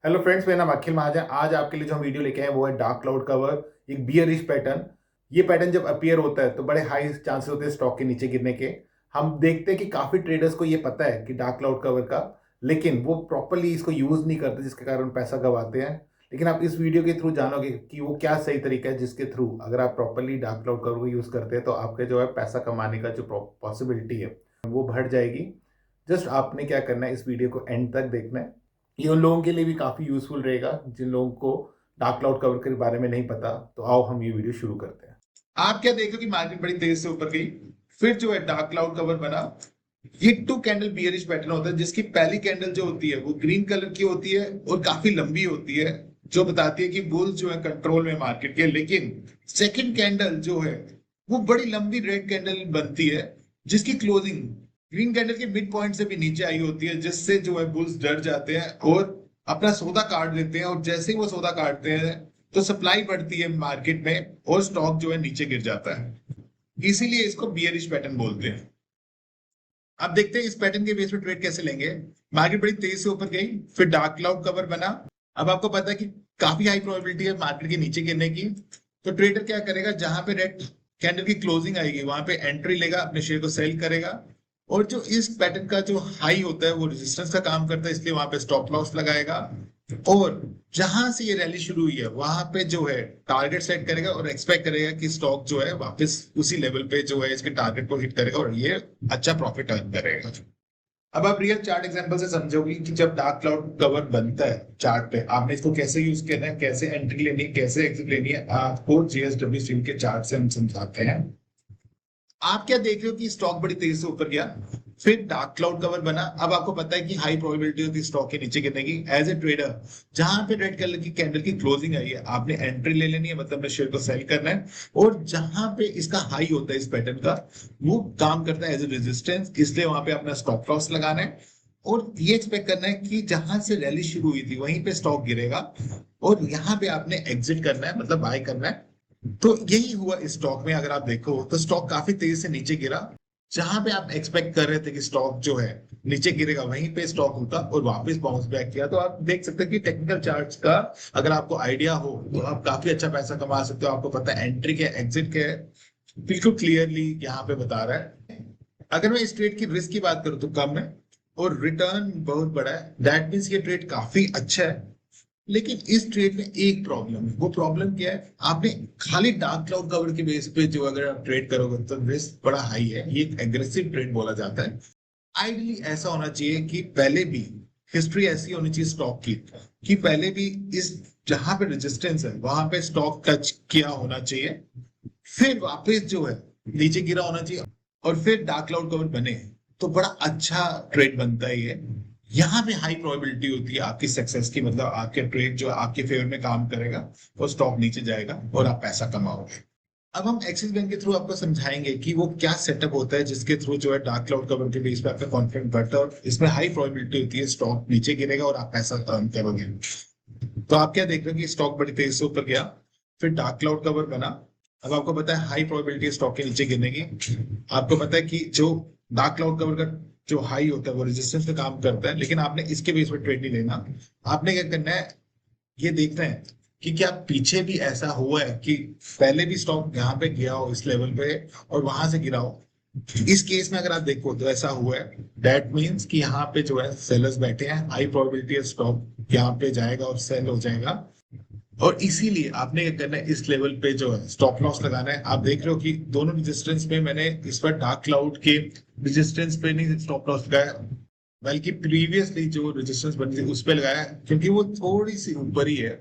Hello friends, मेरा नाम अखिल महाजन। आज आपके लिए जो हम वीडियो लेके आए हैं वो है डार्क क्लाउड कवर, एक बियरिश पैटर्न। ये पैटर्न जब अपीयर होता है तो बड़े हाई चांसेस होते हैं स्टॉक के नीचे गिरने के। हम देखते हैं कि काफी ट्रेडर्स को ये पता है कि डार्क क्लाउड कवर का, लेकिन वो प्रॉपरली इसको यूज नहीं करते, जिसके कारण पैसा गंवाते हैं। लेकिन आप इस वीडियो के थ्रू जानोगे कि वो क्या सही तरीका है जिसके थ्रू अगर आप प्रॉपरली डार्क क्लाउड कवर को यूज करते हैं तो आपके जो है पैसा कमाने का जो पॉसिबिलिटी है वो बढ़ जाएगी। जस्ट आपने क्या करना है, इस वीडियो को एंड तक देखना है। ये उन लोगों के लिए भी काफ़ी यूजफुल रहेगा जिन लोगों को डार्क क्लाउड कवर के बारे में नहीं पता। तो आओ हम ये वीडियो शुरू करते हैं। आप क्या देखो कि मार्केट बड़ी तेज से ऊपर गई, फिर जो है डार्क क्लाउड कवर बना। ये टू कैंडल बियरिश पैटर्न होता है, जिसकी पहली कैंडल जो होती है वो ग्रीन कलर की होती है और काफी लंबी होती है, जो बताती है कि बुल्स जो है कंट्रोल में मार्केट के। लेकिन सेकंड कैंडल जो है वो बड़ी लंबी रेड कैंडल बनती है, जिसकी क्लोजिंग ग्रीन कैंडल के मिड पॉइंट से भी नीचे आई होती है, जिससे जो है बुल्स डर जाते हैं और अपना सौदा काट देते हैं। और जैसे ही वो सौदा काटते हैं तो सप्लाई बढ़ती है मार्केट में और स्टॉक जो है नीचे गिर जाता है। इसीलिए इसको बियरिश पैटर्न बोलते हैं। अब देखते हैं इस पैटर्न के बेस पे ट्रेड कैसे लेंगे। मार्केट बड़ी तेज से ऊपर गई, फिर डार्क क्लाउड कवर बना। अब आपको पता है कि काफी हाई प्रोबेबिलिटी है मार्केट के नीचे गिरने की। तो ट्रेडर क्या करेगा, जहां पे रेड कैंडल की क्लोजिंग आएगी वहां पे एंट्री लेगा, अपने शेयर को सेल करेगा। और जो इस पैटर्न का जो हाई होता है वो रेजिस्टेंस का काम करता है, इसलिए वहां पे स्टॉप लॉस लगाएगा। और जहां से ये रैली शुरू हुई है वहां पे जो है टारगेट सेट करेगा और एक्सपेक्ट करेगा कि स्टॉक जो है वापस उसी लेवल पे जो है इसके टारगेट को हिट करेगा और ये अच्छा प्रॉफिट अर्न करेगा। अब आप रियल चार्ट एग्जांपल से समझोगे कि जब डार्क क्लाउड कवर बनता है चार्ट पे, आपने इसको कैसे यूज करना है, कैसे एंट्री लेनी है, कैसे एग्जिट लेनी है, आपको जेएसडब्ल्यू स्टील के चार्ट से हम समझाते हैं। आप क्या देख रहे हो कि स्टॉक बड़ी तेजी से ऊपर गया, फिर डार्क क्लाउड कवर बना। अब आपको पता है कि हाई प्रोबेबिलिटी होती है स्टॉक के नीचे गिरने की। एज ए ट्रेडर, जहां पे रेड कलर की कैंडल की क्लोजिंग आई है आपने एंट्री ले लेनी है, मतलब अपने शेयर को सेल करना है। और जहां पे इसका हाई होता है इस पैटर्न का, वो काम करता है एज ए रेजिस्टेंस, इसलिए वहां पे अपना स्टॉप लॉस लगाना है। और ये एक्सपेक्ट करना है कि जहां से रैली शुरू हुई थी वहीं पे स्टॉक गिरेगा और यहाँ पे आपने एग्जिट करना है, मतलब बाय करना है। तो यही हुआ इस स्टॉक में। अगर आप देखो तो स्टॉक काफी तेजी से नीचे गिरा। जहां पे आप एक्सपेक्ट कर रहे थे कि स्टॉक जो है नीचे गिरेगा वहीं पे स्टॉक रुका और वापस बाउंस बैक किया। तो आप देख सकते हैं कि टेक्निकल चार्ट्स का अगर आपको आइडिया हो तो आप काफी अच्छा पैसा कमा सकते हो। आपको पता है एंट्री के एग्जिट के बिल्कुल क्लियरली यहाँ पे बता रहा है। अगर मैं इस ट्रेड की रिस्क की बात करूँ तो कम है और रिटर्न बहुत बड़ा है। दैट मीन्स ये ट्रेड काफी अच्छा है। लेकिन इस ट्रेड में एक प्रॉब्लम है। वो प्रॉब्लम क्या है, आपने खाली डार्क क्लाउड कवर के बेस पे जो अगर आप ट्रेड करोगे तो रिस्क बड़ा हाई है। ये एक एग्रेसिव ट्रेड बोला जाता है। आइडियली ऐसा होना चाहिए कि पहले भी हिस्ट्री ऐसी होनी चाहिए स्टॉक की कि पहले भी इस जहां पे रेजिस्टेंस है वहां पे स्टॉक टच किया होना चाहिए, फिर वापस जो है नीचे गिरा होना चाहिए और फिर डार्क क्लाउड कवर बने। तो बड़ा अच्छा ट्रेड बनता है ये। यहाँ पे हाई प्रोबेबिलिटी होती है आपकी सक्सेस की, मतलब आपके ट्रेड जो आपके फेवर में काम करेगा और स्टॉक नीचे जाएगा और आप पैसा कमाओगे। अब हम एक्सिस बैंक के थ्रू आपको समझाएंगे कि वो क्या सेटअप होता है जिसके थ्रू जो है डार्क क्लाउड कवर के बेस पे आपका कॉन्फिडेंस बढ़ता है और इसमें हाई प्रोबेबिलिटी होती है स्टॉक नीचे गिरेगा और आप पैसा अर्न करोगे। तो आप क्या देख रहे हो कि स्टॉक बड़ी तेजी से ऊपर गया, फिर डार्क क्लाउड कवर बना। अब आपको पता है हाई प्रोबेबिलिटी स्टॉक के नीचे गिरने की। आपको पता है कि जो डार्क क्लाउड कवर का जो हाई होता है वो रेजिस्टेंस पे काम करता है, लेकिन आपने इसके बेस पर ट्रेड नहीं लेना। आपने क्या करना है, ये देखना है कि क्या पीछे भी ऐसा हुआ है कि पहले भी स्टॉक यहाँ पे गया हो इस लेवल पे और वहां से गिरा हो। इस केस में अगर आप देखो तो ऐसा हुआ है। दैट मीन्स कि यहाँ पे जो है सेलर्स बैठे हैं, हाई प्रोबेबिलिटी है स्टॉक यहाँ पे जाएगा और सेल हो जाएगा। और इसीलिए आपने क्या करना है, इस लेवल पे जो है स्टॉप लॉस लगाना है। आप देख रहे हो कि दोनों रेजिस्टेंस में मैंने इस पर डार्क क्लाउड के रेजिस्टेंस पे नहीं स्टॉप लॉस लगाया, बल्कि प्रीवियसली जो रेजिस्टेंस बनी थी उस पे लगाया, क्योंकि वो थोड़ी सी ऊपर ही है।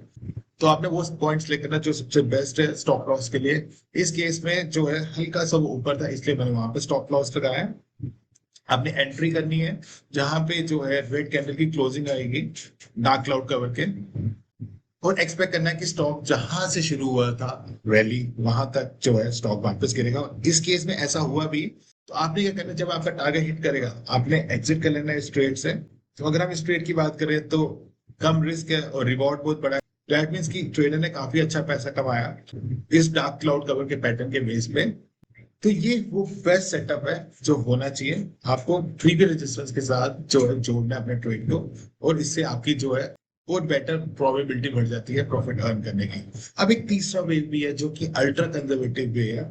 तो आपने वो पॉइंट्स लेकर ना जो सबसे बेस्ट है स्टॉप लॉस के लिए। इस केस में जो है हल्का सा वो ऊपर था, इसलिए मैंने वहां पे स्टॉप लॉस लगाया। आपने एंट्री करनी है जहां पे जो है रेड कैंडल की क्लोजिंग आएगी डार्क क्लाउड कवर के, और एक्सपेक्ट करना है कि स्टॉक जहां से शुरू हुआ था रैली वहां तक जो है स्टॉक वापस गिरेगा। इस केस में ऐसा हुआ भी। तो आपने क्या करना है, जब आपका टारगेट हिट करेगा आपने एग्जिट कर लेना है इस ट्रेड से। तो अगर हम इस ट्रेड की बात करें तो कम रिस्क है और रिवॉर्ड बहुत बड़ा है। दैट मीन्स कि ट्रेडर ने काफी अच्छा पैसा कमाया इस डार्क क्लाउड कवर के पैटर्न के बेस पे। तो ये वो बेस्ट सेटअप है जो होना चाहिए। आपको प्रीवियस रेजिस्टेंस के साथ जो है जोड़ना है अपने ट्रेड को, और इससे आपकी जो है और बेटर प्रोबेबिलिटी बढ़ जाती है प्रॉफिट अर्न करने की। अब एक तीसरा वे भी है जो कि अल्ट्रा कंजर्वेटिव वे है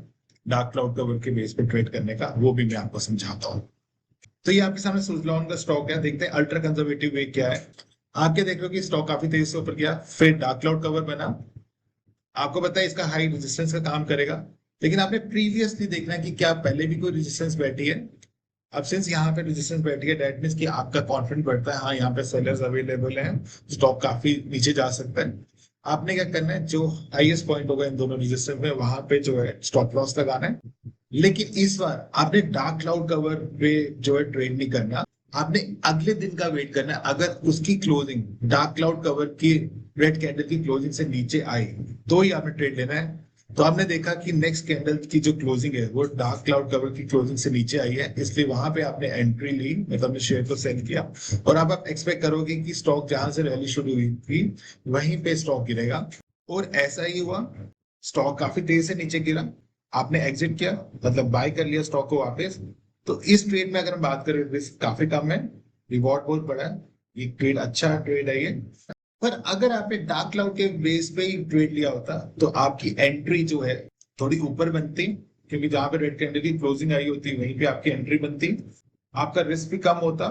डार्क क्लाउड कवर के बेस पे ट्रेड करने का, वो भी मैं आपको समझाता हूँ। तो ये आपके सामने सुजलॉन का स्टॉक है, देखते हैं अल्ट्रा कंजर्वेटिव वे क्या है। आप क्या देख रहे हो कि स्टॉक काफी तेजी से ऊपर गया, फिर डार्क क्लाउड कवर बना, आपको पता है इसका हाई रेजिस्टेंस का काम करेगा, लेकिन आपने प्रीवियसली देखना है कि क्या पहले भी कोई रेजिस्टेंस बैठी है। अब सिंस यहाँ पे रेजिस्टेंस बैठी है, दैट मीन्स कि आपका कॉन्फिडेंस बढ़ता है, हाँ यहाँ पे सेलर्स अवेलेबल हैं, स्टॉक काफी नीचे जा सकता है। आपने क्या करना है, जो हाईएस्ट पॉइंट होगा इन दोनों रेजिस्टेंस में, वहां पे जो है स्टॉप लॉस लगाना है। लेकिन इस बार आपने डार्क क्लाउड कवर पे जो है ट्रेड नहीं करना, आपने अगले दिन का वेट करना है। अगर उसकी क्लोजिंग डार्क क्लाउड कवर की रेड कैंडल की क्लोजिंग से नीचे आई तो ही आपने ट्रेड लेना है। तो आपने देखा कि नेक्स्ट कैंडल की जो क्लोजिंग है वो डार्क क्लाउड कवर की क्लोजिंग से नीचे आई है, इसलिए वहां पे आपने एंट्री ली, मतलब अपने शेयर को सेल किया। और अब आप एक्सपेक्ट करोगे कि स्टॉक जहां से रैली शुरू हुई थी वहीं पे स्टॉक गिरेगा, और ऐसा ही हुआ। स्टॉक काफी तेजी से नीचे गिरा, आपने एग्जिट किया, मतलब बाय कर लिया स्टॉक को वापस। तो इस ट्रेड में अगर हम बात करें, रिस्क काफी कम है, रिवॉर्ड बहुत बड़ा है, ये ट्रेड अच्छा ट्रेड है ये। पर अगर आपने डार्क क्लाउड के बेस पे ही ट्रेड लिया होता तो आपकी एंट्री जो है थोड़ी ऊपर बनती, क्योंकि जहां पे रेड कैंडल की क्लोजिंग आई होती वहीं पे आपकी एंट्री बनती, आपका रिस्क भी कम होता,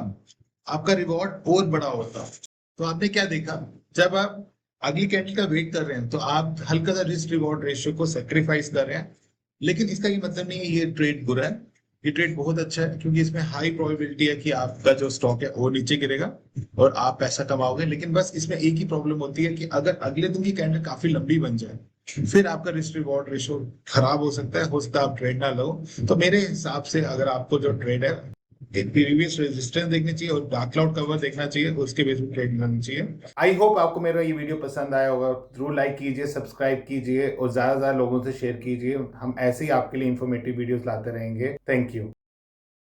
आपका रिवॉर्ड और बड़ा होता। तो आपने क्या देखा, जब आप अगली कैंडल का वेट कर रहे हैं तो आप हल्का सा रिस्क रिवॉर्ड रेशियो को सेक्रीफाइस कर रहे हैं। लेकिन इसका ये मतलब नहीं है ये ट्रेड बुरा है, ये ट्रेड बहुत अच्छा है, क्योंकि इसमें हाई प्रोबेबिलिटी है कि आपका जो स्टॉक है वो नीचे गिरेगा और आप पैसा कमाओगे। लेकिन बस इसमें एक ही प्रॉब्लम होती है कि अगर अगले दिन की कैंडल काफी लंबी बन जाए फिर आपका रिस्क रिवॉर्ड रेशियो खराब हो सकता है आप ट्रेड ना लो। तो मेरे हिसाब से अगर आपको जो ट्रेड है प्रीवियस रेजिस्टेंस देखनी चाहिए और डार्क क्लाउड कवर देखना चाहिए, उसके बेस पे ट्रेड करनी चाहिए। आई होप आपको मेरा ये वीडियो पसंद आया होगा। जरूर लाइक कीजिए, सब्सक्राइब कीजिए और ज्यादा से ज्यादा लोगों से शेयर कीजिए। हम ऐसे ही आपके लिए इंफॉर्मेटिव वीडियोस लाते रहेंगे। Thank you.